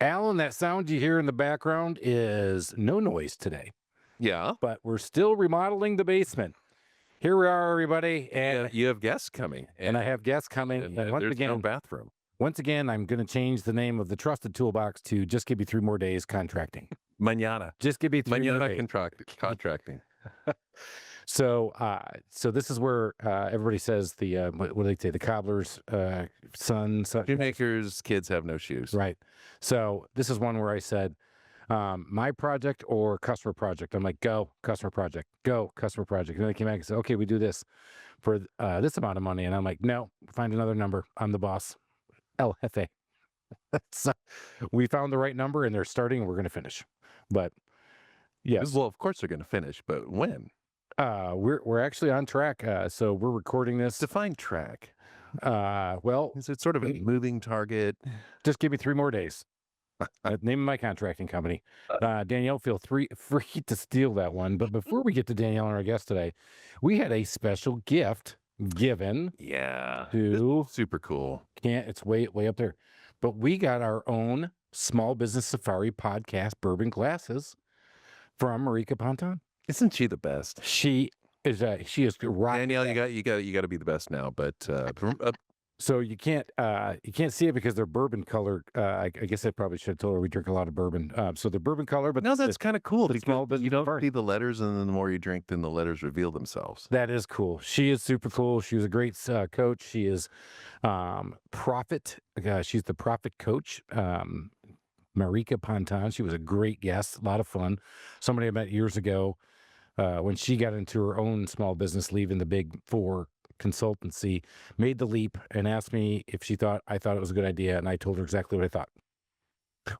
Alan, that sound you hear in the background is no noise today. Yeah. But we're still remodeling the basement. Here we are, everybody. And you have guests coming. And I have guests coming. And once there's again, no bathroom. Once again, I'm going to change the name of the Trusted Toolbox to Just Give Me 3 More Days Contracting. Mañana. Just give me 3 more days. Contracting. So this is where everybody says the what do they say? The cobbler's son. Shoemaker's kids have no shoes. Right. So this is one where I said, my project or customer project. I'm like, go customer project, go customer project. And then they came back and said, okay, we do this for this amount of money. And I'm like, no, find another number. I'm the boss. El Jefe. So we found the right number and they're starting and we're going to finish. But yes. Well, of course they're going to finish, but when? We're actually on track. So we're recording this. Define track. Well, is it sort of a moving target? Just give me 3 more days. Name of my contracting company. Danielle, feel free to steal that one. But before we get to Danielle and our guest today, we had a special gift given. Yeah. To super cool. It's way up there. But we got our own Small Business Safari podcast bourbon glasses from Marika Ponton. Isn't she the best? She is Danielle, you got to be the best now, but so you can't see it because they're bourbon color. I guess I probably should have told her we drink a lot of bourbon. So they're bourbon color, but no, that's kind of cool. You don't see the letters, and then the more you drink, then the letters reveal themselves. That is cool. She is super cool. She was a great coach. She is Profit. She's the Profit coach. Marika Ponton. She was a great guest. A lot of fun. Somebody I met years ago when she got into her own small business, leaving the Big Four consultancy, made the leap and asked me if I thought it was a good idea, and I told her exactly what I thought.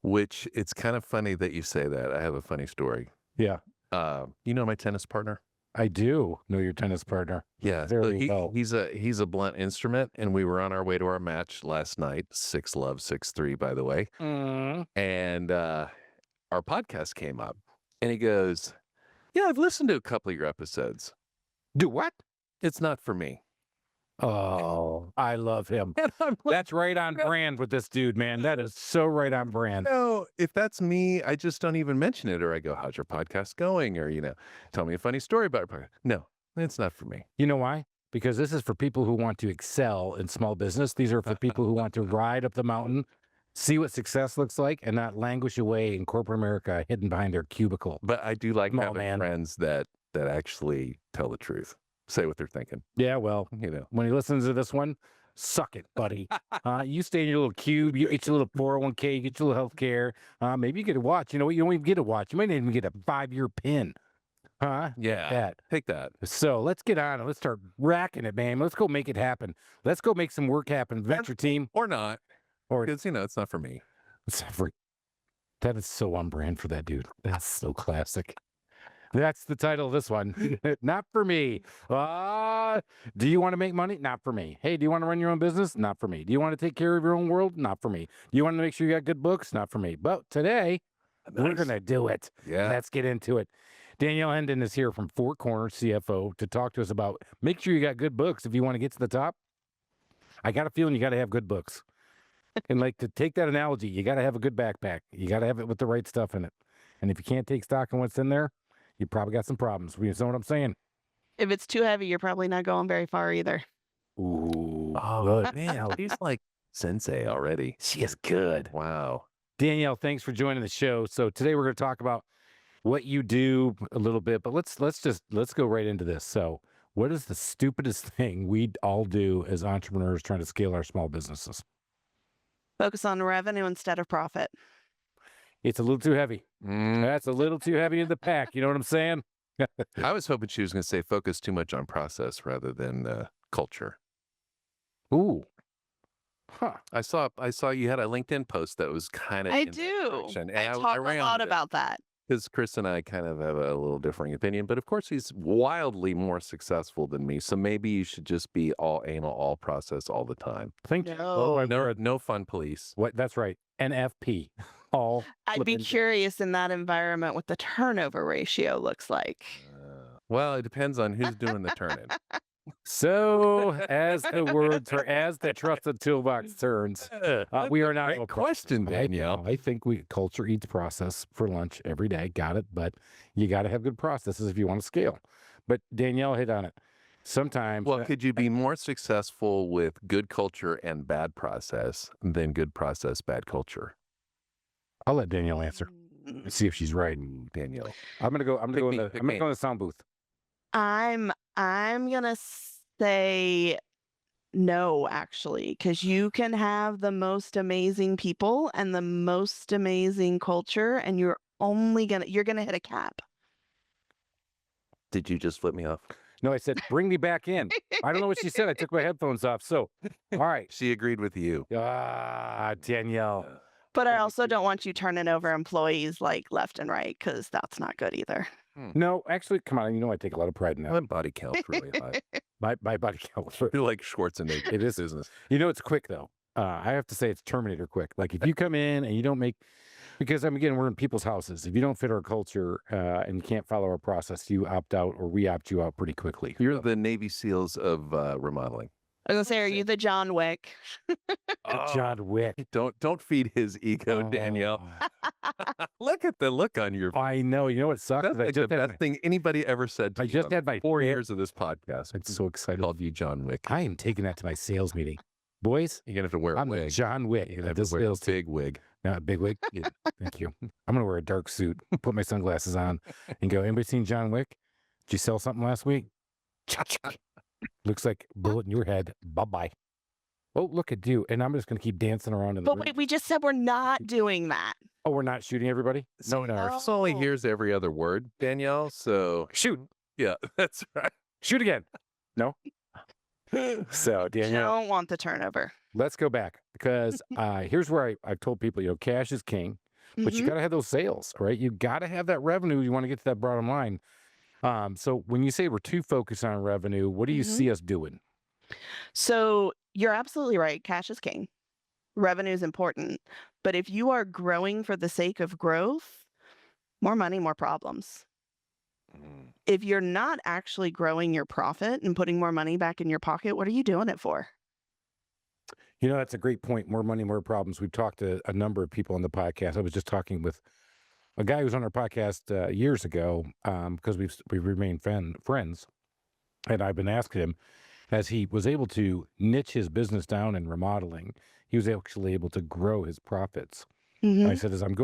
Which it's kind of funny that you say that. I have a funny story. Yeah. You know my tennis partner? I do know your tennis partner. Yeah. Very well. He's a blunt instrument, and we were on our way to our match last night. 6-love, 6-3, by the way. And our podcast came up, and he goes, yeah, I've listened to a couple of your episodes. Do what? It's not for me. Oh, I love him. That's right on brand with this dude, man. That is so right on brand. No, if that's me, I just don't even mention it. Or I go, how's your podcast going? Or, tell me a funny story about your podcast. No, it's not for me. You know why? Because this is for people who want to excel in small business. These are for people who want to ride up the mountain, see what success looks like, and not languish away in corporate America hidden behind their cubicle. But I do like having friends that actually tell the truth. Say what they're thinking. Yeah, well, when he listens to this one, suck it, buddy. You stay in your little cube, you get your little 401k, you get your little health care. Maybe you get a watch. You know what? You don't even get a watch. You might not even get a 5-year pin. Huh? Yeah. Take that. So let's get on it. Let's start racking it, man. Let's go make it happen. Let's go make some work happen. Venture team. Or not. Or because, it's not for me. That is so on brand for that dude. That's so classic. That's the title of this one. Not for me. Do you want to make money? Not for me. Hey, do you want to run your own business? Not for me. Do you want to take care of your own world? Not for me. Do you want to make sure you got good books? Not for me. But today, we're going to do it. Yeah. Let's get into it. Danielle Hendon is here from Corners CFO to talk to us about make sure you got good books if you want to get to the top. I got a feeling you got to have good books. And to take that analogy, you got to have a good backpack. You got to have it with the right stuff in it. And if you can't take stock in what's in there, you probably got some problems. You know what I'm saying? If it's too heavy, you're probably not going very far either. Ooh. Oh, man. He's like sensei already. She is good. Wow. Danielle, thanks for joining the show. So today we're going to talk about what you do a little bit, but let's go right into this. So what is the stupidest thing we all do as entrepreneurs trying to scale our small businesses? Focus on revenue instead of profit. It's a little too heavy. That's a little too heavy in the pack. You know what I'm saying? I was hoping she was going to say focus too much on process rather than culture. Ooh. Huh. I saw you had a LinkedIn post that was kind of. I do. I talk a lot about that. Because Chris and I kind of have a little differing opinion, but of course he's wildly more successful than me. So maybe you should just be all anal, all process all the time. Thank you. Oh, no fun police. What? That's right. NFP. All. I'd be curious in that environment what the turnover ratio looks like. Well, it depends on who's doing the turning. So, as the trusted toolbox turns, we are not. Great question, Danielle. I think culture eats process for lunch every day. Got it. But you got to have good processes if you want to scale. But Danielle hit on it. Sometimes. Well, could you be more successful with good culture and bad process than good process, bad culture? I'll let Danielle answer. Let's see if she's right. Danielle, I'm gonna go in the sound booth. I'm gonna say no, actually, because you can have the most amazing people and the most amazing culture, and you're gonna hit a cap. did you just flip me off? No, I said, bring me back in. I don't know what she said. I took my headphones off. So, all right. She agreed with you. Danielle. But I also don't want you turning over employees like left and right, because that's not good either. No, actually, come on. You know, I take a lot of pride in that. My body count's really high. My body count. You're like Schwarzenegger. It is business. You know, it's quick, though. I have to say it's Terminator quick. Like, if you come in and you don't make, because again, we're in people's houses. If you don't fit our culture and you can't follow our process, you opt out or we opt you out pretty quickly. You're the Navy SEALs of remodeling. I was gonna say, are you the John Wick? John Wick. Don't feed his ego, Danielle. Look at the look on your face. I know. You know what sucks? That's like the best thing anybody ever said to I you just on had my 4 years of this podcast. I'm so excited. Called you John Wick. I am taking that to my sales meeting. Boys, You're going to have to wear a I'm wig. John Wick. You're going to have to wear a big wig. No, a big wig? Yeah, thank you. I'm going to wear a dark suit, put my sunglasses on, and go, anybody seen John Wick? Did you sell something last week? Looks like bullet in your head. Bye-bye. Oh, look at you. And I'm just going to keep dancing around in the But room. wait, we just said we're not doing that. Oh, we're not shooting everybody? No, no. Our only hears every other word, Danielle, so... Shoot. Yeah, that's right. Shoot again. No? So, I Danielle, don't want the turnover. let's go back because here's where I've told people, cash is king, but you got to have those sales, right? You got to have that revenue. You want to get to that bottom line. So when you say we're too focused on revenue, what do you see us doing? So you're absolutely right. Cash is king. Revenue is important. But if you are growing for the sake of growth, more money, more problems. If you're not actually growing your profit and putting more money back in your pocket, what are you doing it for? That's a great point. More money, more problems. We've talked to a number of people on the podcast. I was just talking with a guy who was on our podcast years ago because we've remained friends. And I've been asking him, as he was able to niche his business down in remodeling, he was actually able to grow his profits. I said, as I'm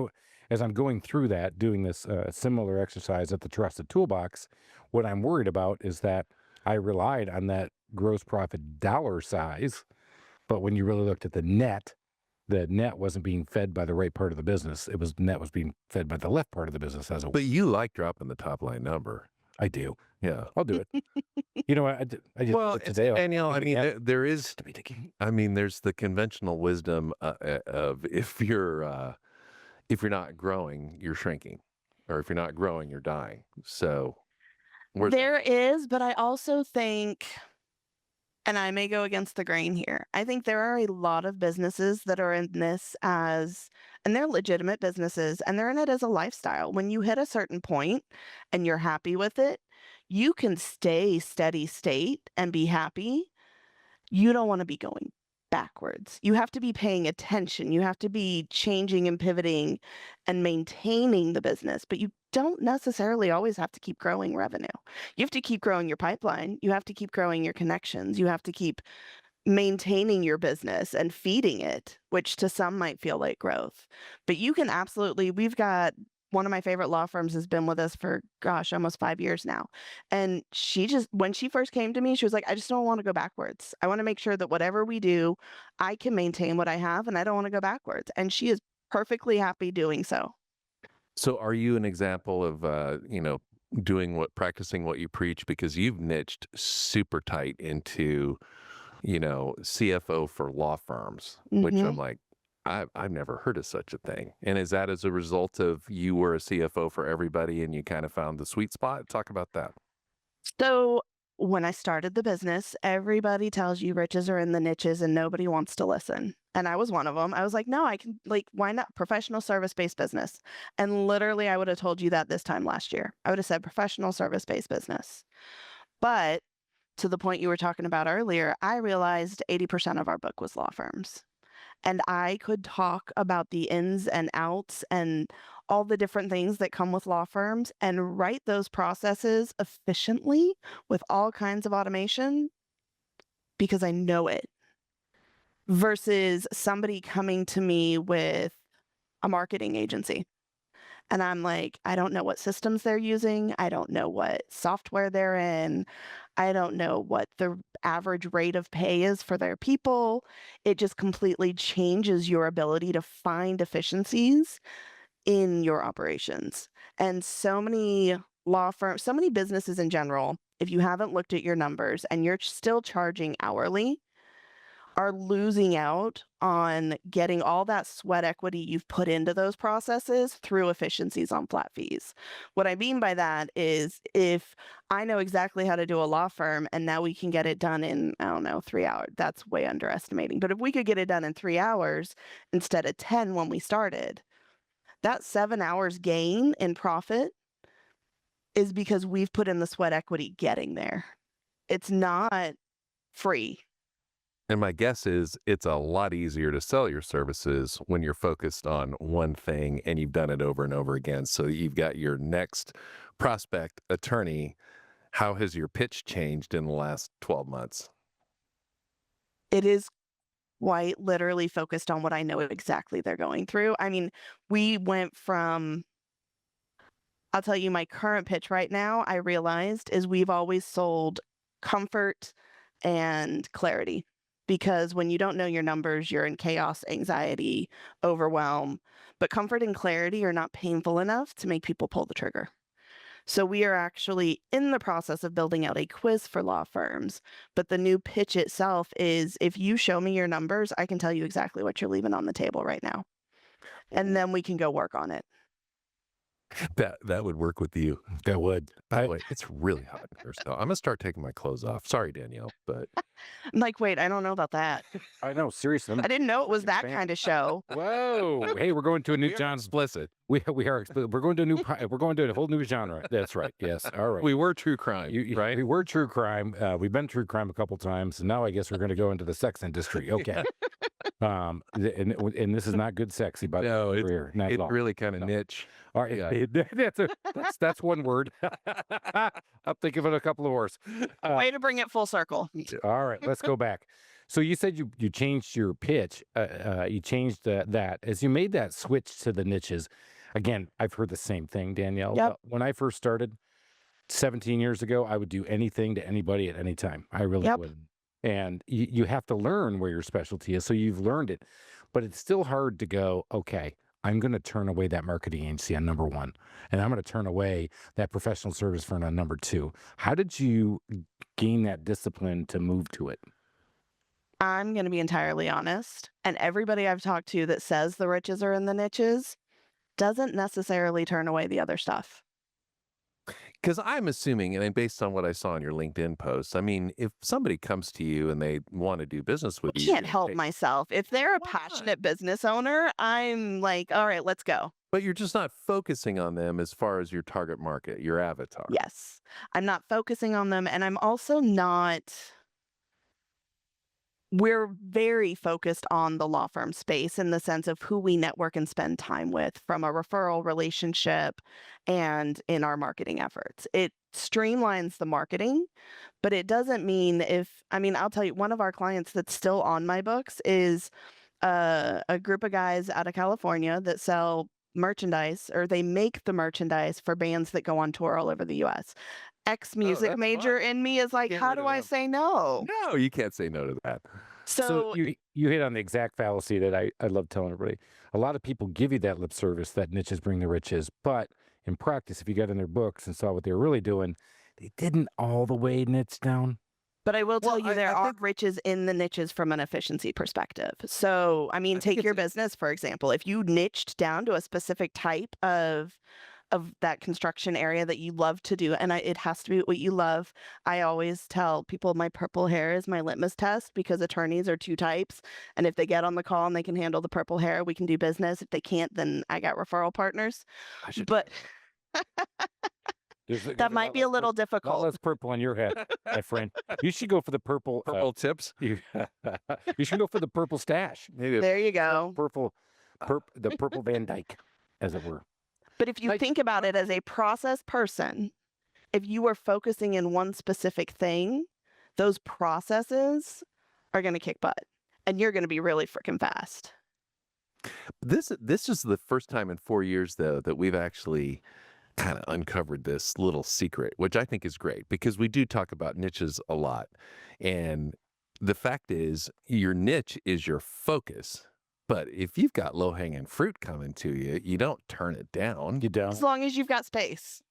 going through that, doing this similar exercise at the Trusted Toolbox, what I'm worried about is that I relied on that gross profit dollar size, but when you really looked at the net wasn't being fed by the right part of the business. Net was being fed by the left part of the business as a. But you like dropping the top line number. I do. Yeah, I'll do it. I just today. Danielle, there's the conventional wisdom of if you're not growing, you're shrinking, or if you're not growing, you're dying. So there is, but I also think, and I may go against the grain here, I think there are a lot of businesses that are in this and they're legitimate businesses, and they're in it as a lifestyle. When you hit a certain point and you're happy with it, you can stay steady state and be happy. You don't want to be going backwards. You have to be paying attention. You have to be changing and pivoting and maintaining the business, but you don't necessarily always have to keep growing revenue. You have to keep growing your pipeline. You have to keep growing your connections. You have to keep maintaining your business and feeding it, which to some might feel like growth. But you can absolutely, we've got one of my favorite law firms has been with us for, almost 5 years now. And when she first came to me, she was like, I just don't want to go backwards. I want to make sure that whatever we do, I can maintain what I have and I don't want to go backwards. And she is perfectly happy doing so. So are you an example of, practicing what you preach, because you've niched super tight into, CFO for law firms, which I'm like, I've never heard of such a thing. And is that as a result of you were a CFO for everybody and you kind of found the sweet spot? Talk about that. So when I started the business, everybody tells you riches are in the niches and nobody wants to listen. And I was one of them. I was like, no, I can, why not? Professional service-based business. And literally I would have told you that this time last year. I would have said professional service-based business. But to the point you were talking about earlier, I realized 80% of our book was law firms. And I could talk about the ins and outs and all the different things that come with law firms and write those processes efficiently with all kinds of automation because I know it, versus somebody coming to me with a marketing agency. And I'm like, I don't know what systems they're using. I don't know what software they're in. I don't know what the average rate of pay is for their people. It just completely changes your ability to find efficiencies in your operations. And so many law firms, so many businesses in general, if you haven't looked at your numbers and you're still charging hourly, are losing out on getting all that sweat equity you've put into those processes through efficiencies on flat fees. What I mean by that is if I know exactly how to do a law firm and now we can get it done in, I don't know, 3 hours, that's way underestimating. But if we could get it done in 3 hours instead of 10 when we started, that 7 hours gain in profit is because we've put in the sweat equity getting there. It's not free. And my guess is it's a lot easier to sell your services when you're focused on one thing and you've done it over and over again. So you've got your next prospect attorney. How has your pitch changed in the last 12 months? It is quite literally focused on what I know exactly they're going through. I mean, we went from, I'll tell you, my current pitch right now, I realized, is we've always sold comfort and clarity. Because when you don't know your numbers, you're in chaos, anxiety, overwhelm. But comfort and clarity are not painful enough to make people pull the trigger. So we are actually in the process of building out a quiz for law firms. But the new pitch itself is, if you show me your numbers, I can tell you exactly what you're leaving on the table right now. And then we can go work on it. That would work with you. That would. Boy, it's really hot in here still. I'm going to start taking my clothes off. Sorry, Danielle, but I'm like, wait, I don't know about that. I know, seriously. I didn't know it was that kind of show. Whoa! Hey, we're going to a new John. explicit. We are. We're going to a new. We're going to a whole new genre. That's right. Yes. All right. We were true crime, right? We were true crime. We've been true crime a couple times, and now I guess we're going to go into the sex industry. Okay. And this is not good sexy, but No, career, not it's at all. really kind of niche. All right, Yeah. that's one word. I'm thinking of a couple of words. Way to bring it full circle. All right, let's go back. So you said you changed your pitch. You changed that as you made that switch to the niches. Again, I've heard the same thing, Danielle. Yep. When I first started 17 years ago, I would do anything to anybody at any time. I really would. And you have to learn where your specialty is. So you've learned it, but it's still hard to go, okay, I'm going to turn away that marketing agency on number one, and I'm going to turn away that professional service firm on number two. How did you gain that discipline to move to it? I'm going to be entirely honest. And everybody I've talked to that says the riches are in the niches doesn't necessarily turn away the other stuff. Because I'm assuming, and based on what I saw on your LinkedIn posts, I mean, if somebody comes to you and they want to do business with I you, can't help myself. If they're a Why not? passionate business owner, I'm like, all right, let's go. but you're just not focusing on them as far as your target market, your avatar. Yes. I'm not focusing on them. And I'm also not. We're very focused on the law firm space in the sense of who we network and spend time with from a referral relationship and in our marketing efforts. It streamlines the marketing, but it doesn't mean I'll tell you, one of our clients that's still on my books is a group of guys out of California that sell merchandise, or they make the merchandise for bands that go on tour all over the US. Ex-music that's major fun. in me is like, Get how rid do of I them. say no? No, you can't say no to that. So you hit on the exact fallacy that I love telling everybody. A lot of people give you that lip service, that niches bring the riches, but in practice, if you got in their books and saw what they were really doing, they didn't all the way niche down. But I will tell Well, you, I there are think- riches in the niches from an efficiency perspective. So, I mean, I think take your it's- business, for example. If you niched down to a specific type of that construction area that you love to do, and it has to be what you love. I always tell people my purple hair is my litmus test, because attorneys are two types. And if they get on the call and they can handle the purple hair, we can do business. If they can't, then I got referral partners. I should- But There's That might be a little lot difficult. less purple on your head, my friend. You should go for the purple. Purple tips. You, you should go for the purple stash. Maybe There you go. The purple Van Dyke, as it were. But if you Like- think about it as a process person, if you are focusing in one specific thing, those processes are going to kick butt and you're going to be really freaking fast. This is the first time in 4 years, though, that we've actually kind of uncovered this little secret, which I think is great because we do talk about niches a lot. And the fact is, your niche is your focus. But if you've got low-hanging fruit coming to you, you don't turn it down. You don't. As long as you've got space.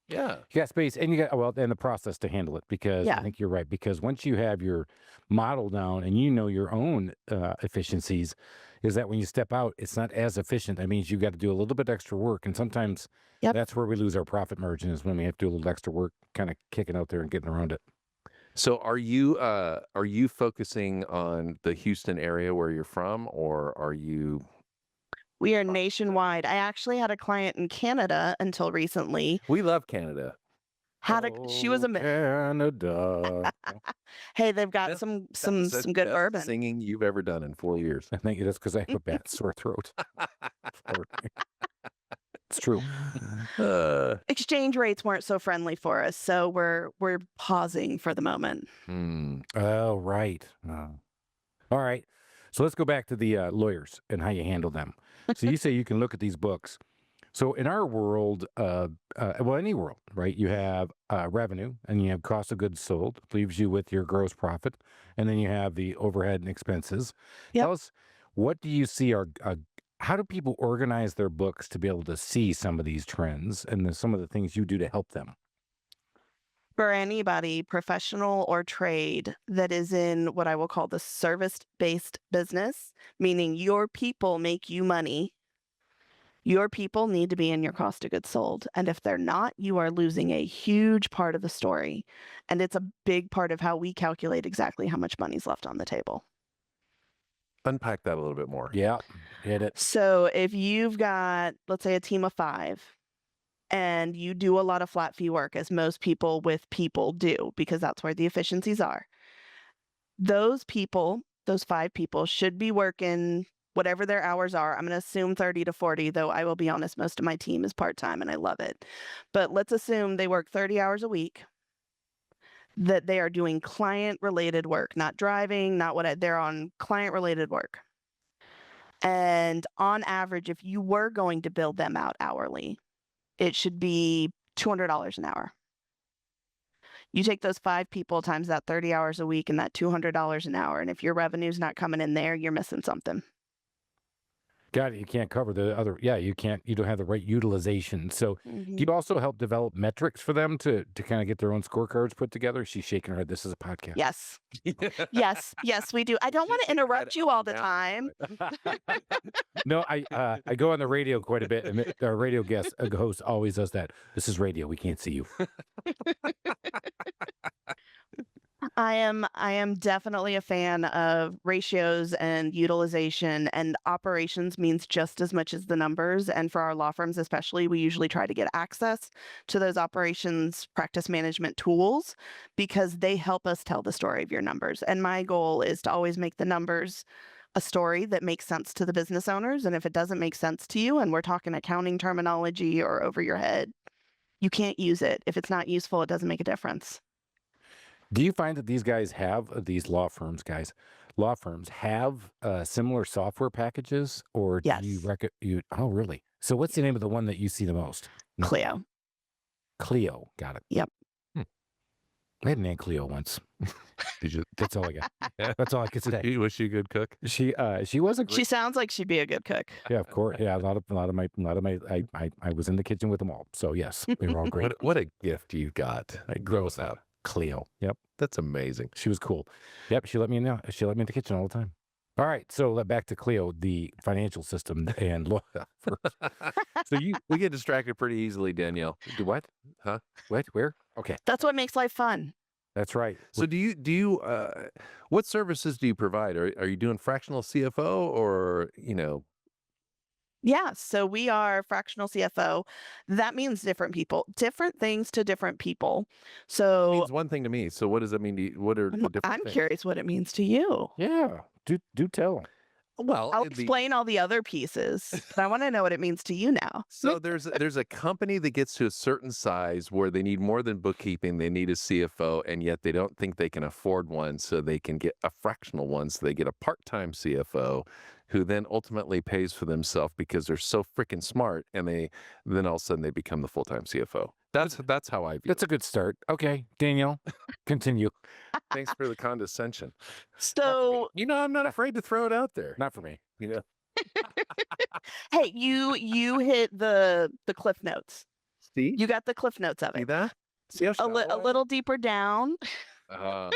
Yeah. You got space and you got, and the process to handle it because I Yeah. think you're right. Because once you have your model down and you know your own efficiencies, is that when you step out, it's not as efficient. That means you got to do a little bit extra work. And sometimes Yep. that's where we lose our profit margin is when we have to do a little extra work, kind of kicking out there and getting around it. So are you focusing on the Houston area where you're from, or are you? We are nationwide. I actually had a client in Canada until recently. We love Canada. She was a Canada. hey, they've got That's- some That's the good best bourbon. singing you've ever done in 4 years. I think that's because I have a bad sore throat. It's true. Exchange rates weren't so friendly for us, so we're pausing for the moment. Oh, right. All right. So let's go back to the lawyers and how you handle them. So you say you can look at these books. So in our world, well, any world, right? You have revenue and you have cost of goods sold, leaves you with your gross profit, and then you have the overhead and expenses. Yep. Tell us, what do you see are how do people organize their books to be able to see some of these trends and some of the things you do to help them? For anybody, professional or trade, that is in what I will call the service-based business, meaning your people make you money, your people need to be in your cost of goods sold. And if they're not, you are losing a huge part of the story. And it's a big part of how we calculate exactly how much money's left on the table. Unpack that a little bit more. Yeah, hit it. So if you've got, let's say, a team of 5, and you do a lot of flat fee work, as most people with people do, because that's where the efficiencies are. Those people, those 5 people, should be working whatever their hours are. I'm going to assume 30 to 40, though I will be honest, most of my team is part-time and I love it. But let's assume they work 30 hours a week, that they are doing client-related work, not driving, they're on client-related work. And on average, if you were going to build them out hourly, it should be $200 an hour. You take those 5 people times that 30 hours a week and that $200 an hour. And if your revenue's not coming in there, you're missing something. Got it. You can't cover the other. Yeah, you don't have the right utilization. So do you also help develop metrics for them to kind of get their own scorecards put together? She's shaking her head. This is a podcast. Yes. Yes, we do. I don't want to interrupt you all the time. No, I go on the radio quite a bit, and our radio guest host always does that. This is radio. We can't see you. I am definitely a fan of ratios and utilization, and operations means just as much as the numbers. And for our law firms especially, we usually try to get access to those operations practice management tools because they help us tell the story of your numbers. And my goal is to always make the numbers a story that makes sense to the business owners. And if it doesn't make sense to you, and we're talking accounting terminology or over your head, you can't use it. If it's not useful, it doesn't make a difference. Do you find that these guys have these law firms have similar software packages, or do you oh really? So what's the name of the one that you see the most? Clio. Cleo, got it. Yep. I had an Aunt Cleo once. Did you? That's all I got. That's all I could say. Was she a good cook? She was a great, She sounds like she'd be a good cook. yeah, of course. Yeah, a lot of my I was in the kitchen with them all. So yes, they were all great. What a gift you got. I grows up. Cleo. Yep. That's amazing. She was cool. Yep. She let me in the kitchen all the time. All right. So back to Cleo, the financial system and law. So we get distracted pretty easily, Danielle. Do what? Huh? What? Where? Okay. That's what makes life fun. That's right. So do you what services do you provide? Are you doing fractional CFO or, Yeah, so we are fractional CFO. That means different things to different people. It So means one thing to me. So what does that mean to you? What are the different I'm things? curious what it means to you. Yeah. Do tell. Well, I'll explain all the other pieces, but I want to know what it means to you now. so there's a company that gets to a certain size where they need more than bookkeeping. They need a CFO, and yet they don't think they can afford one, so they can get a fractional one. So they get a part-time CFO, who then ultimately pays for themselves because they're so freaking smart, and then all of a sudden they become the full-time CFO. That's how I view That's it. a good start. Okay, Danielle, continue. Thanks for the condescension. So, You know, I'm not afraid to throw it out there. Not for me. You know, hey, you hit the cliff notes. see, You got the cliff notes of see it. that? See how A shallow I am? little deeper down, Oh.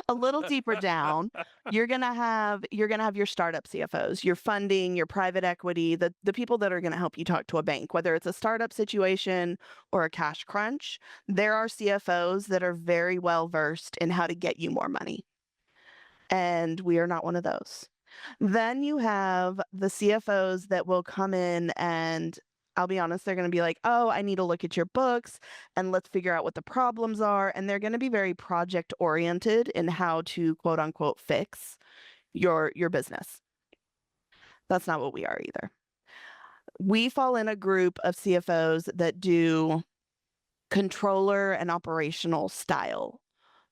a little deeper down, you're gonna have your startup CFOs, your funding, your private equity, the people that are gonna help you talk to a bank, whether it's a startup situation or a cash crunch. There are CFOs that are very well versed in how to get you more money. And we are not one of those. Then you have the CFOs that will come in and I'll be honest, they're going to be like, oh, I need to look at your books and let's figure out what the problems are. And they're going to be very project oriented in how to quote unquote fix your business. That's not what we are either. We fall in a group of CFOs that do controller and operational style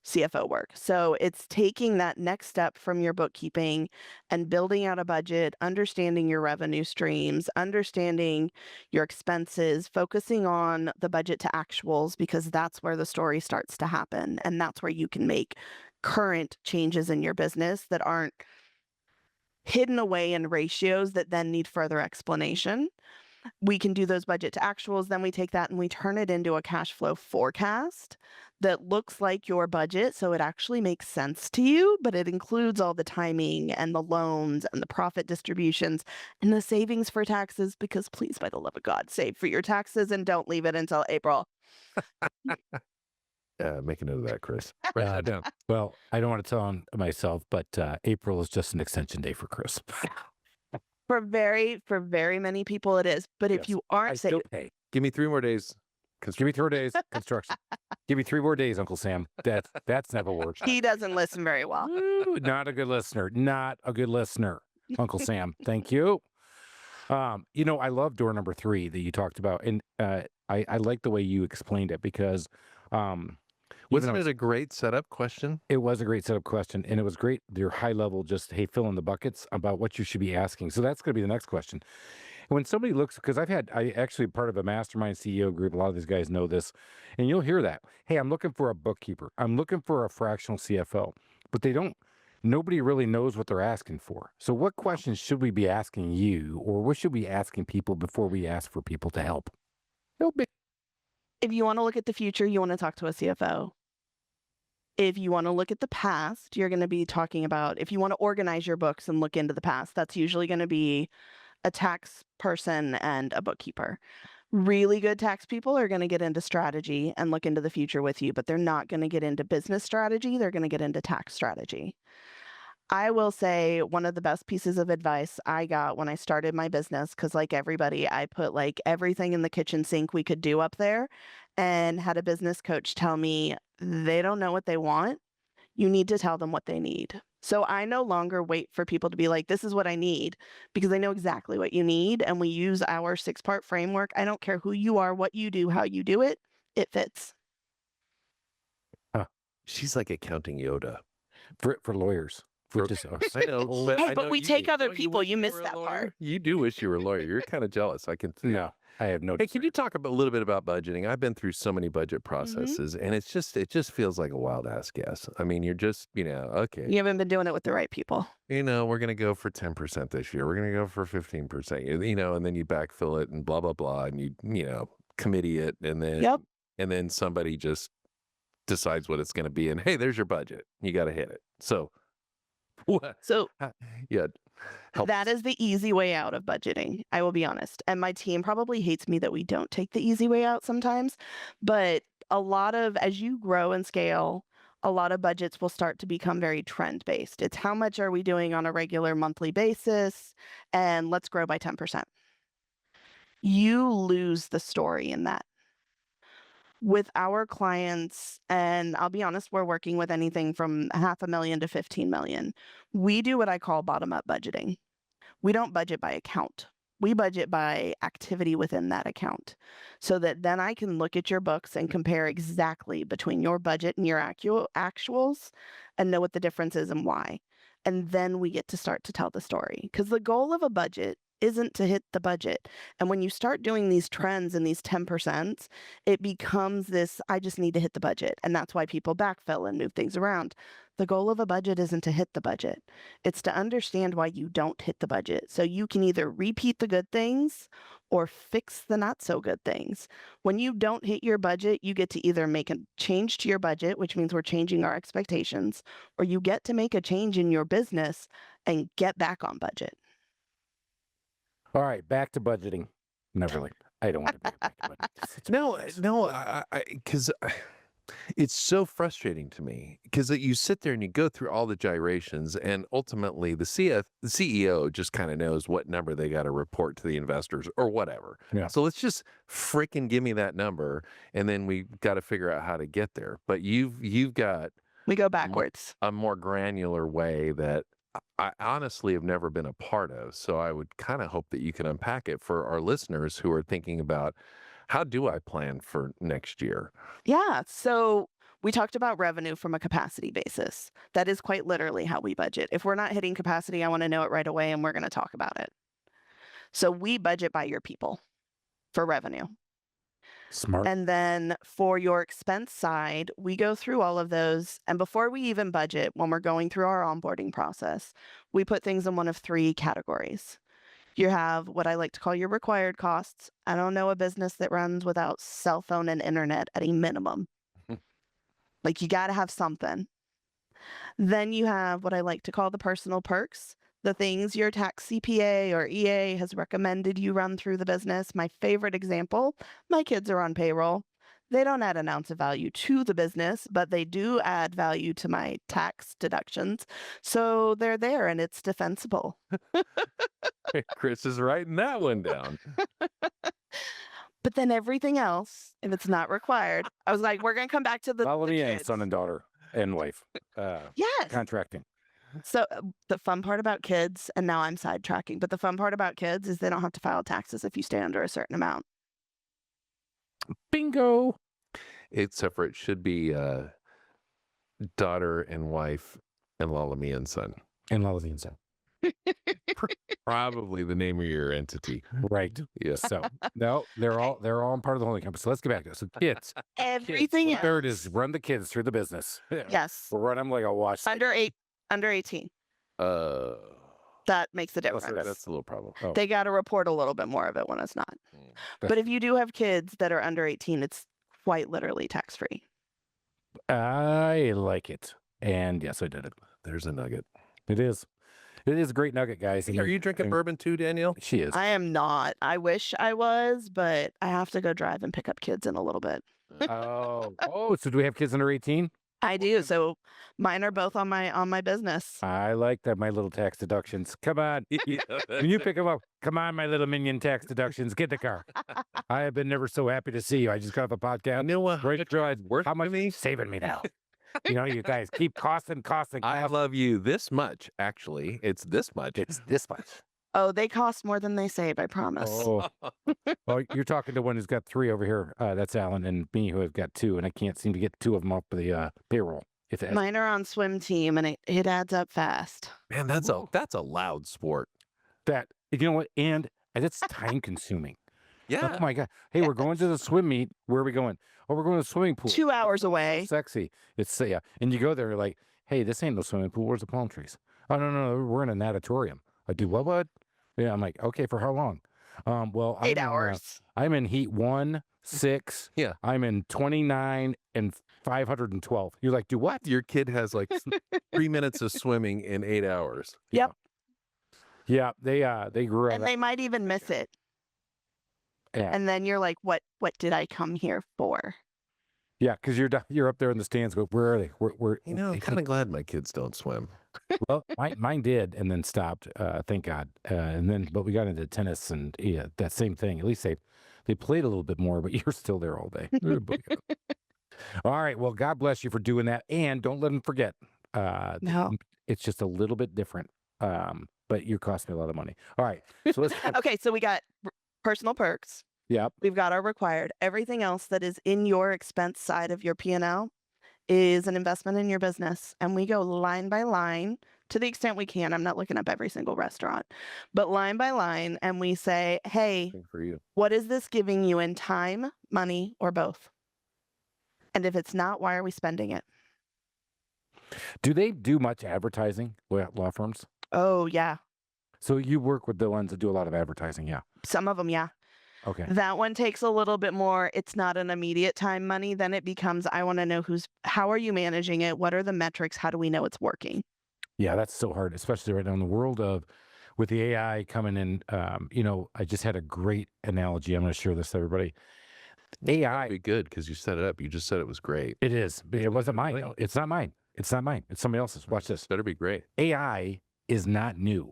CFO work. So it's taking that next step from your bookkeeping and building out a budget, understanding your revenue streams, understanding your expenses, focusing on the budget to actuals, because that's where the story starts to happen. And that's where you can make current changes in your business that aren't hidden away in ratios that then need further explanation. We can do those budget to actuals. Then we take that and we turn it into a cash flow forecast that looks like your budget. So it actually makes sense to you, but it includes all the timing and the loans and the profit distributions and the savings for taxes, because please, by the love of God, save for your taxes and don't leave it until April. Make a note of that, Chris. Write that down. Well, I don't want to tell on myself, but April is just an extension day for Chris. For very many people, it is. But if Yes, you I aren't still saving, pay. Give me 3 more days. Give me 3 days construction. Give me 3 more days, Uncle Sam. That's never worked. he doesn't listen very well. Ooh, not a good listener. Not a good listener, Uncle Sam. Thank you. You know, I love door number 3 that you talked about, and I like the way you explained it because Wasn't it a great setup question? it was a great setup question, and it was great. Your high level, just hey, fill in the buckets about what you should be asking. So that's going to be the next question. When somebody looks, because I actually part of a mastermind CEO group. A lot of these guys know this, and you'll hear that. Hey, I'm looking for a bookkeeper. I'm looking for a fractional CFO, but they don't. Nobody really knows what they're asking for. So, what questions should we be asking you, or what should we be asking people before we ask for people to help? No big. If you want to look at the future, you want to talk to a CFO. If you want to look at the past, you're going to be talking about, if you want to organize your books and look into the past, that's usually going to be a tax person and a bookkeeper. Really good tax people are going to get into strategy and look into the future with you, but they're not going to get into business strategy. They're going to get into tax strategy. I will say one of the best pieces of advice I got when I started my business, because like everybody, I put like everything in the kitchen sink we could do up there, and had a business coach tell me they don't know what they want. You need to tell them what they need. So I no longer wait for people to be like, this is what I need, because I know exactly what you need. And we use our 6-part framework. I don't care who you are, what you do, how you do it, it fits. She's like accounting Yoda. For lawyers. For- Which is, I know, but Hey, I but know we you take do. other Don't people. wish You were missed a that lawyer? part. You do wish you were a lawyer. You're kind of jealous. I can see. no, I have no. Hey, can you talk about a little bit about budgeting? I've been through so many budget processes, and it just feels like a wild ass guess. I mean, you're just, okay, You haven't been doing it with the right people. we're gonna go for 10% this year. We're gonna go for 15%. And then you backfill it and blah blah blah, and you committee it, and then Yep. and then somebody just decides what it's gonna be, and hey, there's your budget. You got to hit it. So, what? So Yeah, help. that is the easy way out of budgeting. I will be honest. And my team probably hates me that we don't take the easy way out sometimes. But a lot of, as you grow and scale, a lot of budgets will start to become very trend based. It's how much are we doing on a regular monthly basis, and let's grow by 10%. You lose the story in that. With our clients, and I'll be honest, we're working with anything from $500,000 to 15 million. We do what I call bottom up budgeting. We don't budget by account. We budget by activity within that account, so that then I can look at your books and compare exactly between your budget and your actuals and know what the difference is and why. And then we get to start to tell the story, because the goal of a budget isn't to hit the budget. And when you start doing these trends and these 10%, it becomes this, I just need to hit the budget. And that's why people backfill and move things around. The goal of a budget isn't to hit the budget. It's to understand why you don't hit the budget. So you can either repeat the good things or fix the not so good things. When you don't hit your budget, you get to either make a change to your budget, which means we're changing our expectations, or you get to make a change in your business and get back on budget. All right, back to budgeting. Not really. I don't want to be back to budgeting. No, because it's so frustrating to me, because you sit there and you go through all the gyrations, and ultimately the CEO just kind of knows what number they got to report to the investors or whatever. Yeah. So let's just freaking give me that number, and then we got to figure out how to get there. But you've got We go backwards. a more granular way that I honestly have never been a part of. So I would kind of hope that you can unpack it for our listeners who are thinking about, how do I plan for next year? Yeah. So we talked about revenue from a capacity basis. That is quite literally how we budget. If we're not hitting capacity, I want to know it right away, and we're going to talk about it. So we budget by your people for revenue. Smart. And then for your expense side, we go through all of those. And before we even budget, when we're going through our onboarding process, we put things in one of 3 categories. You have what I like to call your required costs. I don't know a business that runs without cell phone and internet at a minimum. Like, you got to have something. Then you have what I like to call the personal perks, the things your tax CPA or EA has recommended you run through the business. My favorite example, my kids are on payroll. They don't add an ounce of value to the business, but they do add value to my tax deductions. So they're there, and it's defensible. Chris is writing that one down. But then everything else, if it's not required, I was like, we're going to come back to the Follow me in, kids. son and daughter and wife. Yes. Contracting. So the fun part about kids, and now I'm sidetracking, but the fun part about kids is they don't have to file taxes if you stay under a certain amount. Bingo. Except for it should be daughter and wife and Lalami and son. And Lalami and son. Probably the name of your entity. Right. Yes. So no, they're all part of the holding company. So let's get back to it. So kids. Everything else. Third is run the kids through the business. Yes. We'll run them like a wash. Under 18. That makes a difference. That's a little problem. Oh. They got to report a little bit more of it when it's not. But if you do have kids that are under 18, it's quite literally tax-free. I like it. And yes, I did it. There's a nugget. It is. It is a great nugget, guys. Are you drinking bourbon too, Danielle? She is. I am not. I wish I was, but I have to go drive and pick up kids in a little bit. Oh, so do we have kids under 18? I do. So mine are both on my business. I like that. My little tax deductions. Come on. When you pick them up, come on, my little minion tax deductions. Get the car. I have been never so happy to see you. I just got off a podcast. You know what? Right, Worth how much me? saving me now? You know, you guys keep costing. I love you this much, actually. It's this much. It's this much. Oh, they cost more than they save, I promise. Oh, well, you're talking to one who's got 3 over here. That's Alan, and me who have got 2, and I can't seem to get 2 of them off the payroll. If it Mine are on swim team, and it adds up fast. Man, that's a loud sport. that, you know what, and it's time consuming. Yeah. Oh my God. Hey, we're going to the swim meet. Where are we going? Oh, we're going to the swimming pool. 2 hours away. Sexy. It's yeah. And you go there, you're like, hey, this ain't no swimming pool. Where's the palm trees? Oh no, we're in a natatorium. I do what? Yeah, I'm like, okay, for how long? Well, 8 hours. I'm in heat 1, 6. Yeah. I'm in 29 and 512. You're like, do what? Your kid has like 3 minutes of swimming in 8 hours. Yep. Yeah, they grew up. And they might even miss it. Yeah. And then you're like, what did I come here for? Yeah, because you're up there in the stands. Go, where are they? Where? You know, I'm kind of glad my kids don't swim. Well, mine did, and then stopped. Thank God. But we got into tennis, and yeah, that same thing. At least they played a little bit more, but you're still there all day. Oh, boy. All right. Well, God bless you for doing that, and don't let them forget. No. It's just a little bit different, but you cost me a lot of money. All right. So let's. Okay, so we got personal perks. Yep. We've got our required. Everything else that is in your expense side of your P&L is an investment in your business. And we go line by line to the extent we can. I'm not looking up every single restaurant, but line by line. And we say, hey, For you. what is this giving you in time, money, or both? And if it's not, why are we spending it? Do they do much advertising, law firms? Oh, yeah. So you work with the ones that do a lot of advertising, yeah. Some of them, yeah. Okay. That one takes a little bit more. It's not an immediate time money. Then it becomes, I want to know how are you managing it? What are the metrics? How do we know it's working? Yeah, that's so hard, especially right now in the world with the AI coming in. I just had a great analogy. I'm going to share this with everybody. AI, Be good because you set it up. You just said it was great. it is. But it wasn't mine. Really? It's not mine. It's not mine. It's somebody else's. Watch this. Better be great. AI is not new.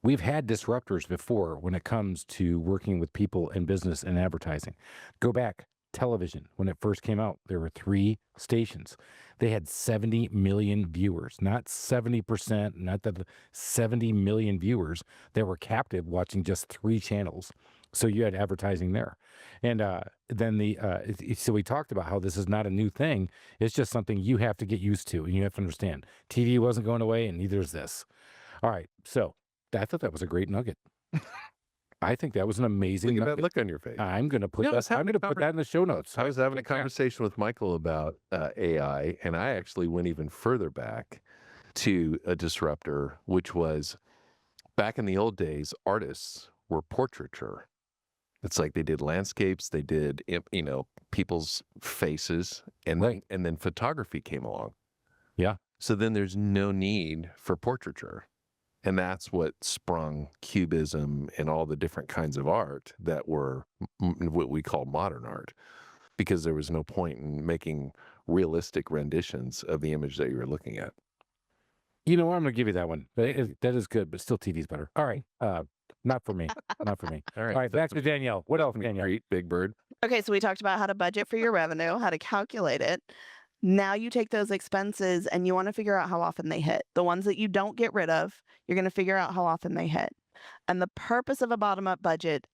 We've had disruptors before when it comes to working with people in business and advertising. Go back, television. When it first came out, there were 3 stations. They had 70 million viewers, not 70%, not that 70 million viewers that were captive watching just 3 channels. So you had advertising there. And so we talked about how this is not a new thing. It's just something you have to get used to and you have to understand. TV wasn't going away and neither is this. All right. So I thought that was a great nugget. I think that was an amazing Look at that nugget. look on your face. I'm going to put No, I was that. I'm having going to a put that in the show notes. I was having a Yeah. conversation with Michael about AI, and I actually went even further back to a disruptor, which was back in the old days, artists were portraiture. It's like they did landscapes, they did people's faces, and Right. then photography came along. Yeah. So then there's no need for portraiture. And that's what sprung cubism and all the different kinds of art that were what we call modern art, because there was no point in making realistic renditions of the image that you were looking at. You know what? I'm going to give you that one. That is good, but still TV's better. All right. Not for me. Not for me. All right. All right. Back to Danielle. What else, Danielle? Great, Big Bird. Okay, so we talked about how to budget for your revenue, how to calculate it. Now you take those expenses and you want to figure out how often they hit. The ones that you don't get rid of, you're going to figure out how often they hit. And the purpose of a bottom-up budget,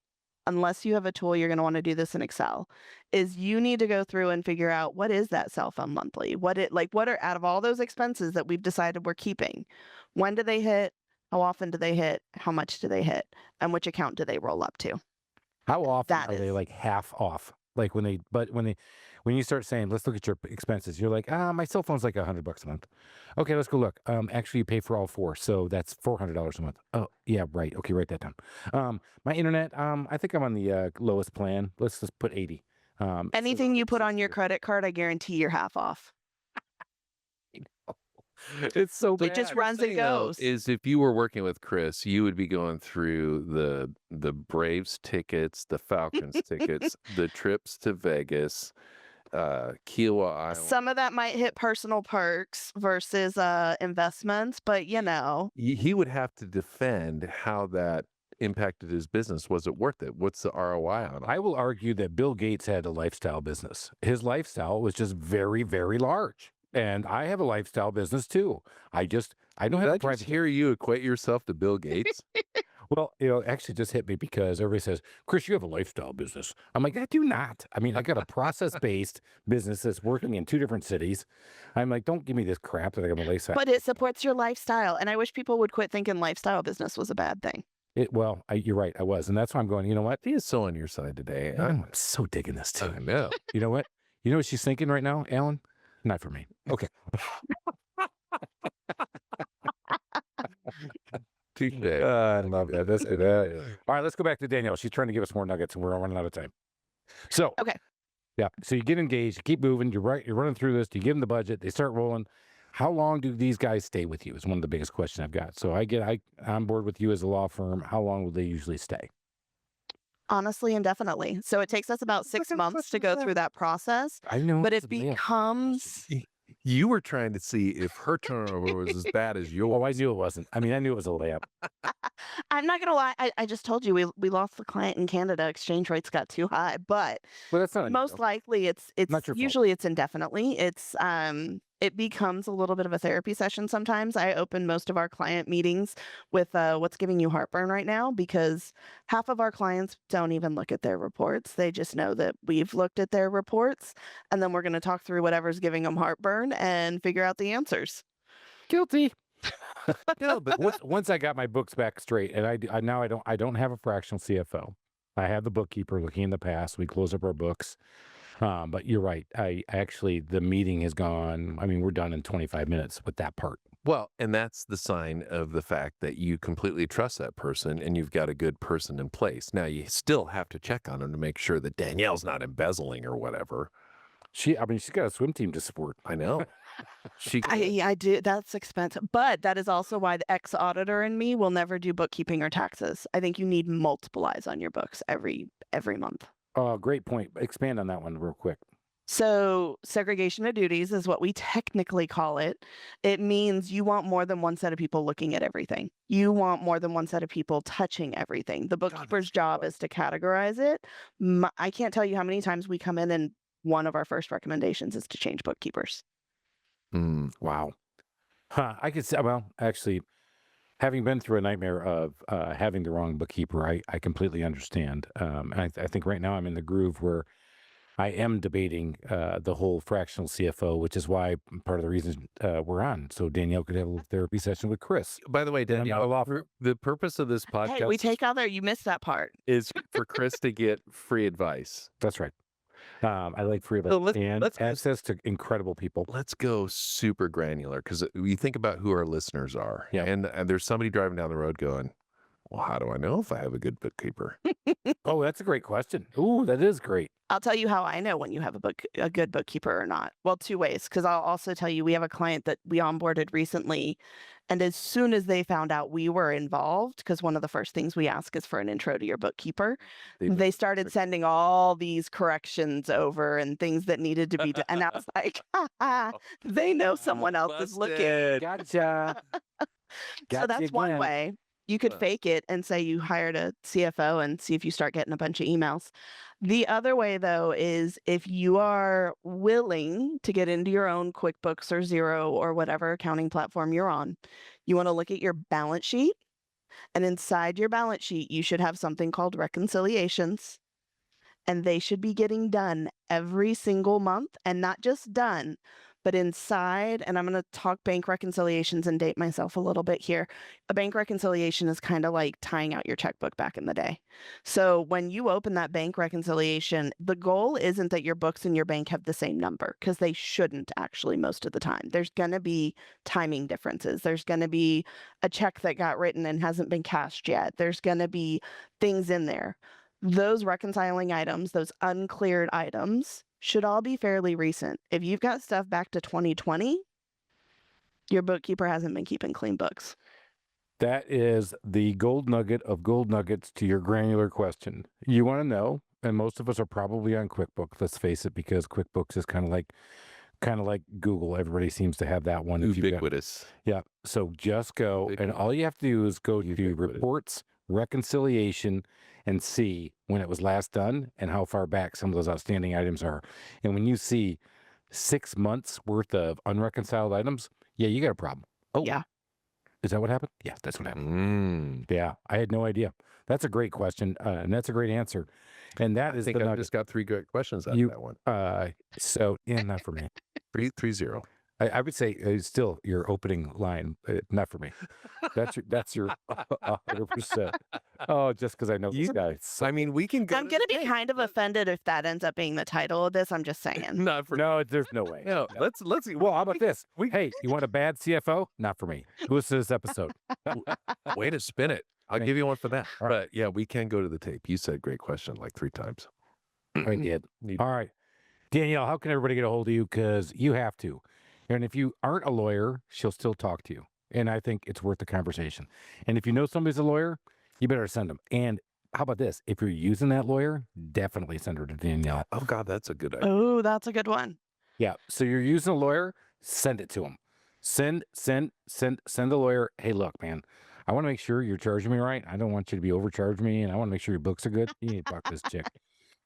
unless you have a tool, you're going to want to do this in Excel, is you need to go through and figure out what is that cell phone monthly? What are out of all those expenses that we've decided we're keeping? When do they hit? How often do they hit? How much do they hit? And which account do they roll up to? How often That are they is- like half off? Like when you start saying, let's look at your expenses, you're like, my cell phone's like $100 a month. Okay, let's go look. Actually, you pay for all 4, so that's $400 a month. Oh, yeah, right. Okay, write that down. My internet, I think I'm on the lowest plan. Let's just put 80. Anything you put on your credit card, I guarantee you're half off. It's so It just runs and goes. Is if you were working with Chris, you would be going through the Braves tickets, the Falcons tickets, the trips to Vegas, Kiowa Island. Some of that might hit personal perks versus investments, but He would have to defend how that impacted his business. Was it worth it? What's the ROI on it? I will argue that Bill Gates had a lifestyle business. His lifestyle was just very, very large. And I have a lifestyle business too. I don't have Did a I private. just hear you equate yourself to Bill Gates? Well, actually just hit me because everybody says, Chris, you have a lifestyle business. I'm like, I do not. I mean, I got a process-based business that's working in 2 different cities. I'm like, don't give me this crap that I got a lifestyle. it supports your lifestyle. And I wish people would quit thinking lifestyle business was a bad thing. You're right. I was. And that's why I'm going, you know what? He is so on your side today. I'm so digging this too. I know. You know what? You know what she's thinking right now, Alan? Not for me. Okay. Touche. I love that. All right, let's go back to Danielle. She's trying to give us more nuggets, and we're running out of time. So, Okay. Yeah. So you get engaged, you keep moving, you're running through this, you give them the budget, they start rolling. How long do these guys stay with you is one of the biggest questions I've got. So I'm on board with you as a law firm. How long will they usually stay? Honestly, indefinitely. So it takes us about 6 Second months to question go was through that process, I know. but it's it a layup. becomes You were trying to see if her turnover was as bad as yours. Oh, I knew it wasn't. I mean, I knew it was a layup. I'm not gonna lie, I just told you we lost the client in Canada, exchange rates got too high, but But that's not on you, most though. likely it's Not your fault. usually it's indefinitely. It becomes a little bit of a therapy session sometimes. I open most of our client meetings with what's giving you heartburn right now, because half of our clients don't even look at their reports. They just know that we've looked at their reports, and then we're going to talk through whatever's giving them heartburn and figure out the answers. Guilty. No, but Once I got my books back straight, and now I don't have a fractional CFO. I have the bookkeeper looking in the past. We close up our books. But you're right. I actually, the meeting has gone. I mean, we're done in 25 minutes with that part. well, and that's the sign of the fact that you completely trust that person and you've got a good person in place. Now you still have to check on them to make sure that Danielle's not embezzling or whatever. I mean, she's got a swim team to support. I know. She I do. That's expensive, but that is also why the ex-auditor and me will never do bookkeeping or taxes. I think you need multiple eyes on your books every month. Great point. Expand on that one real quick. So segregation of duties is what we technically call it. It means you want more than one set of people looking at everything. You want more than one set of people touching everything. The bookkeeper's job is to categorize it. I can't tell you how many times we come in and one of our first recommendations is to change bookkeepers. Wow. Huh. I could say, well, actually, having been through a nightmare of having the wrong bookkeeper, I completely understand. And I think right now I'm in the groove where I am debating the whole fractional CFO, which is why part of the reason we're on. So Danielle could have a little therapy session with Chris. By the way, And I'm not a Danielle, law firm. the purpose of this Hey, we podcast take out there. You missed that part. is for Chris to get free advice. That's right. I like free So advice and let's access to incredible people. let's go super granular because you think about who our listeners are. Yeah. And there's somebody driving down the road going, well, how do I know if I have a good bookkeeper? Oh, that's a great question. Ooh, that is great. I'll tell you how I know when you have a good bookkeeper or not. Well, two ways, because I'll also tell you we have a client that we onboarded recently, and as soon as they found out we were involved, because one of the first things we ask is for an intro to your bookkeeper, they started sending all these corrections over and things that needed to be done. And I was like, they know someone else is looking. Gotcha. So that's one again. way. You could Uh. fake it and say you hired a CFO and see if you start getting a bunch of emails. The other way, though, is if you are willing to get into your own QuickBooks or Xero or whatever accounting platform you're on, you want to look at your balance sheet. And inside your balance sheet, you should have something called reconciliations. And they should be getting done every single month, and not just done, but inside. And I'm going to talk bank reconciliations and date myself a little bit here. A bank reconciliation is kind of like tying out your checkbook back in the day. So when you open that bank reconciliation, the goal isn't that your books and your bank have the same number, because they shouldn't actually most of the time. There's going to be timing differences. There's going to be a check that got written and hasn't been cashed yet. There's going to be things in there. Those reconciling items, those uncleared items, should all be fairly recent. If you've got stuff back to 2020, your bookkeeper hasn't been keeping clean books. That is the gold nugget of gold nuggets to your granular question. You want to know, and most of us are probably on QuickBooks. Let's face it, because QuickBooks is kind of like Google. Everybody seems to have that one. If you've got, Ubiquitous. yeah. So just go, and all you have to do is go to Ubiquitous. reports, reconciliation, and see when it was last done and how far back some of those outstanding items are. And when you see 6 months worth of unreconciled items, yeah, you got a problem. Oh, Yeah. Is that what happened? Yeah, that's what happened. Mm. Yeah, I had no idea. That's a great question, and that's a great answer. And that I is think the I nugget. just got 3 great questions out You- of that one. So, yeah, not for me. 3-0. I would say still your opening line, not for me. That's your 100%. Oh, just because I know this guy. I mean, we can go. I'm going to be kind of offended if that ends up being the title of this. I'm just saying. Not for No, there's no way. no. Let's Well, how about this? Hey, you want a bad CFO? Not for me. Listen to this episode. way to spin it. I'll Thank give you one for that. All right. But yeah, we can go to the tape. You said great question like 3 times. I did. Need- All right. Danielle, how can everybody get a hold of you? Because you have to. And if you aren't a lawyer, she'll still talk to you. And I think it's worth the conversation. And if you know somebody's a lawyer, you better send them. And how about this? If you're using that lawyer, definitely send her to Danielle. Oh God, that's a good idea. Oh, that's a good one. Yeah. So you're using a lawyer, send it to him. Send the lawyer. Hey, look, man, I want to make sure you're charging me right. I don't want you to be overcharging me, and I want to make sure your books are good. You need to talk to this chick.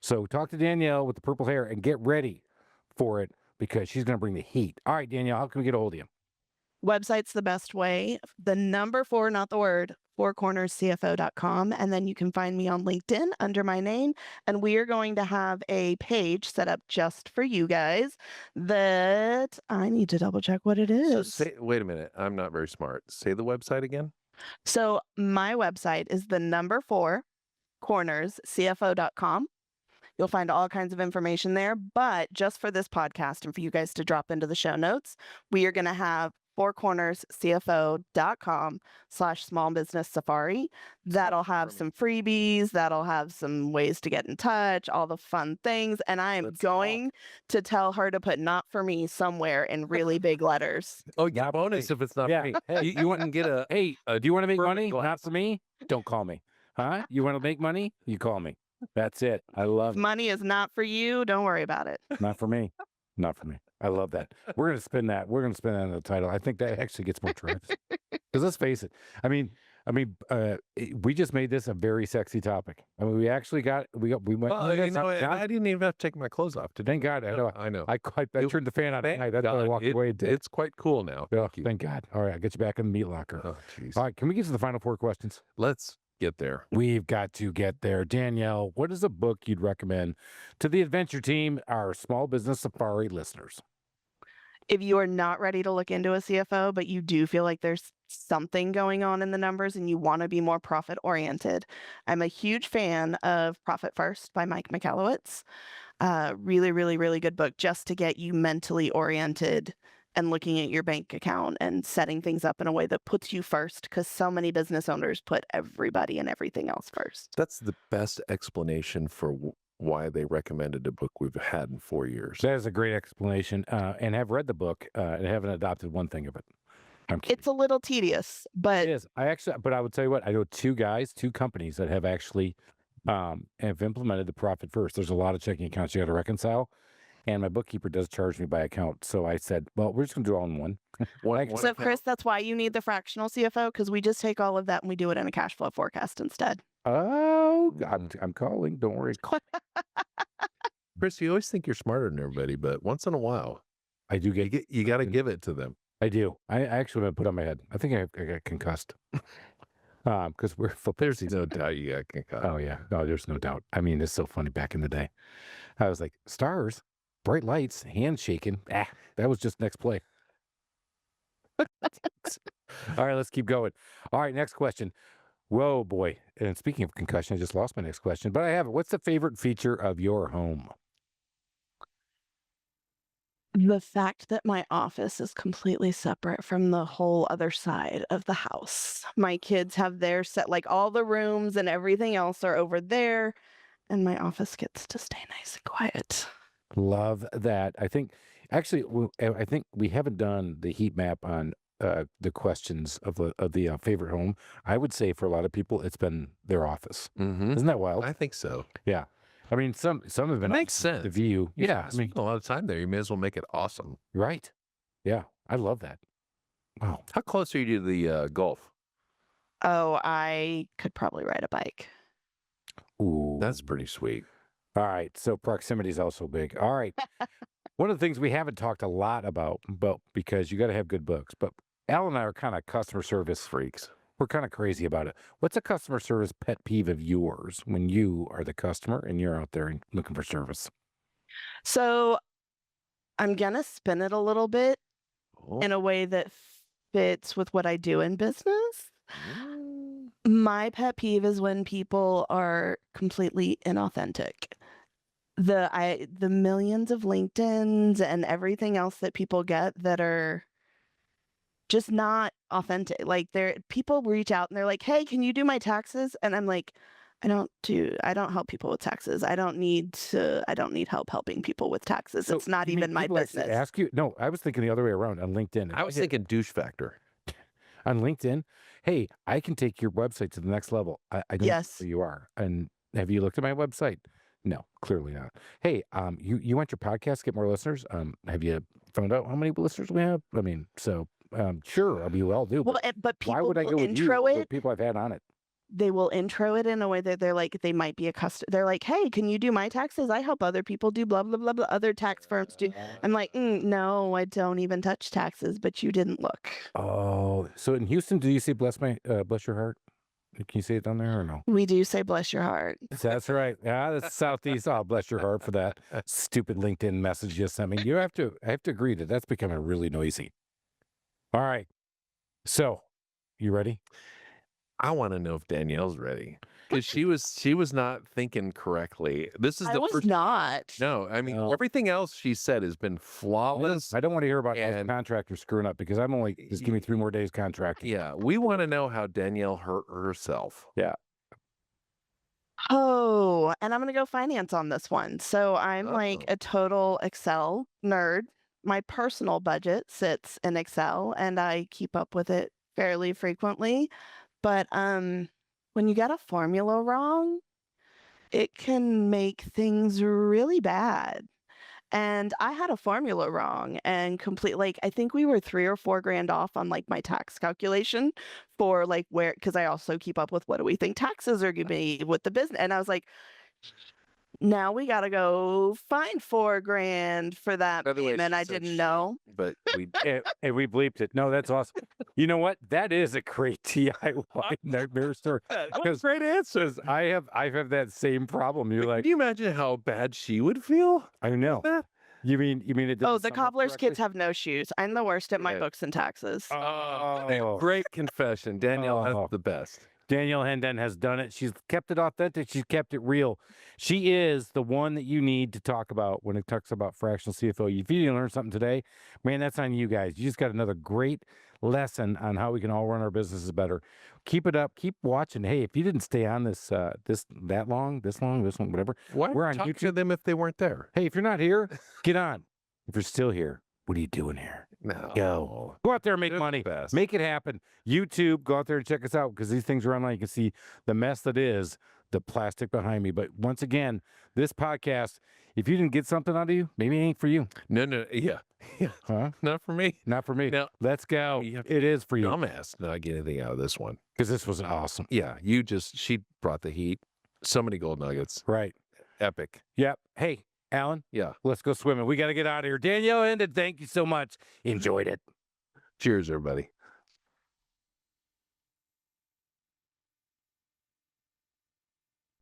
So talk to Danielle with the purple hair and get ready for it because she's going to bring the heat. All right, Danielle, how can we get a hold of you? Website's the best way. The number 4, not the word, cornerscfo.com. And then you can find me on LinkedIn under my name. And we are going to have a page set up just for you guys that I need to double check what it So is. wait a minute. I'm not very smart. Say the website again. So my website is the number 4, cornerscfo.com. You'll find all kinds of information there. But just for this podcast and for you guys to drop into the show notes, we are going to have fourcornerscfo.com/small business safari. That'll have some freebies. That'll have some ways to get in touch, all the fun things. And I am Let's going to tell her to put "not for me" somewhere in really big letters. Oh, yeah. Bonus if it's not Yeah. me. Hey, You wouldn't get a. Hey, do you want to make Perfect money? glass. Not for me? Don't call me. Huh? You want to make money? You call me. That's it. I love If it. money is not for you, don't worry about it. Not for me. Not for me. I love that. We're going to spin that. We're going to spin that in the title. I think that actually gets more trust. Because let's face it. We just made this a very sexy topic. I mean, we actually got, we went, Well, you know, I didn't even have to take my clothes off today. thank God. I know. I know. I turned the fan on at night. That's why I walked away. And did. It's quite cool now. Oh, Thank you. thank God. All right. I'll get you back in the meat locker. Oh, jeez. All right. Can we get to the final 4 questions? Let's get there. We've got to get there. Danielle, what is a book you'd recommend to the adventure team, our small business safari listeners? If you are not ready to look into a CFO, but you do feel like there's something going on in the numbers and you want to be more profit oriented, I'm a huge fan of Profit First by Mike Michalowicz. Really, really, really good book just to get you mentally oriented and looking at your bank account and setting things up in a way that puts you first, because so many business owners put everybody and everything else first. That's the best explanation for why they recommended a book we've had in 4 years. That is a great explanation, and have read the book and haven't adopted one thing of it. I'm kidding. It's a little tedious, but It is. But I would tell you what, I know 2 companies that have actually have implemented the Profit First. There's a lot of checking accounts you got to reconcile, and my bookkeeper does charge me by account. So I said, well, we're just going to do it all in one. so Chris, that's why you need the fractional CFO, because we just take all of that and we do it in a cash flow forecast instead. Oh, I'm calling. Don't worry. Chris, you always think you're smarter than everybody, but once in a while, I do get. you got to give it to them. I do. I actually been put on my head. I think I got concussed. Because we're football There's season. no doubt you got concussed. Oh yeah. No, there's no doubt. I mean, it's so funny back in the day. I was like, stars, bright lights, hands shaking. That was just next play. All right, let's keep going. All right, next question. Whoa, boy. And speaking of concussion, I just lost my next question, but I have it. What's the favorite feature of your home? The fact that my office is completely separate from the whole other side of the house. My kids have their set, like all the rooms and everything else are over there, and my office gets to stay nice and quiet. Love that. I think we haven't done the heat map on the questions of the favorite home. I would say for a lot of people, it's been their office. Mm-hmm. Isn't that wild? I think so. Yeah. I mean, some have been Makes sense. the view. You Yeah. I mean, spend a lot of time there. You may as well make it awesome. right. Yeah. I love that. Wow. How close are you to the Gulf? Oh, I could probably ride a bike. Ooh. That's pretty sweet. All right. So proximity is also big. All right. One of the things we haven't talked a lot about, but because you got to have good books, but Al and I are kind of customer service freaks. We're kind of crazy about it. What's a customer service pet peeve of yours when you are the customer and you're out there and looking for service? So I'm going to spin it a little bit Oh. in a way that fits with what I do in business. Mm. My pet peeve is when people are completely inauthentic. The millions of LinkedIns and everything else that people get that are just not authentic. Like people reach out and they're like, "Hey, can you do my taxes?" And I'm like, I don't help people with taxes. I don't need help helping people with taxes. So it's not you mean even my people actually business. ask you? No, I was thinking the other way around on LinkedIn. I was thinking douche factor. On LinkedIn, hey, I can take your website to the next level. I don't know Yes. who you are. And have you looked at my website? No, clearly not. Hey, you want your podcast to get more listeners? Have you found out how many listeners we have? I mean, so sure, we all do. Well, But but why people would I will go with you intro over it. people I've had on it? They will intro it in a way that they're like, they might be a customer. They're like, hey, can you do my taxes? I help other people do blah, blah, blah, blah. Other tax firms do. I'm like, no, I don't even touch taxes, but you didn't look. Oh, so in Houston, do you say bless your heart? Can you say it down there or no? We do say bless your heart. That's right. Yeah, that's Southeast. Oh, bless your heart for that stupid LinkedIn message you sent me. I have to agree that that's becoming really noisy. All right. So, you ready? I want to know if Danielle's ready because she was not thinking correctly. This is I the was first. not. No, I mean No. everything else she said has been flawless. I don't want to hear about And- contractors screwing up because I'm only just give me 3 more days contract. Yeah, we want to know how Danielle hurt herself. Oh, and I'm going to go finance on this one. So I'm like Oh. a total Excel nerd. My personal budget sits in Excel and I keep up with it fairly frequently. But when you get a formula wrong, it can make things really bad. And I had a formula wrong and I think we were 3 or 4 grand off on like my tax calculation for like because I also keep up with what do we think taxes are going to be with the business. And I was like, now we got to go find 4 grand for that By the way, payment. she I said didn't know. But we And we bleeped it. No, that's awesome. You know what? That is a great DIY nightmare story. Because great answers. I've had that same problem. You're like, Can you imagine how bad she would feel? I know. That? You mean it? Oh, doesn't the sum up cobbler's correctly? kids have no shoes. I'm the worst at my Yeah. books and taxes. Oh. Great confession. Danielle Oh. has the best. Danielle Hendon has done it. She's kept it authentic. She's kept it real. She is the one that you need to talk about when it talks about fractional CFO. If you didn't learn something today, man, that's on you guys. You just got another great lesson on how we can all run our businesses better. Keep it up. Keep watching. Hey, if you didn't stay on this this long, this one, whatever. Why We're on talk to YouTube. them if they weren't there? Hey, if you're not here, get on. If you're still here, what are you doing here? No. Go out there and make They're the money. best. Make it happen. YouTube, go out there and check us out because these things are online. You can see the mess that is the plastic behind me. But once again, this podcast, if you didn't get something out of you, maybe it ain't for you. No. Yeah. Huh? Not for me. Not for me. No. Let's go. You have It is for you Dumbass. Not get anything out of this one. because this was awesome. Yeah. She brought the heat. So many gold nuggets. Right. Epic. Yep. Hey, Alan, Yeah. let's go swimming. We got to get out of here. Danielle ended. Thank you so much. Enjoyed it. Cheers, everybody.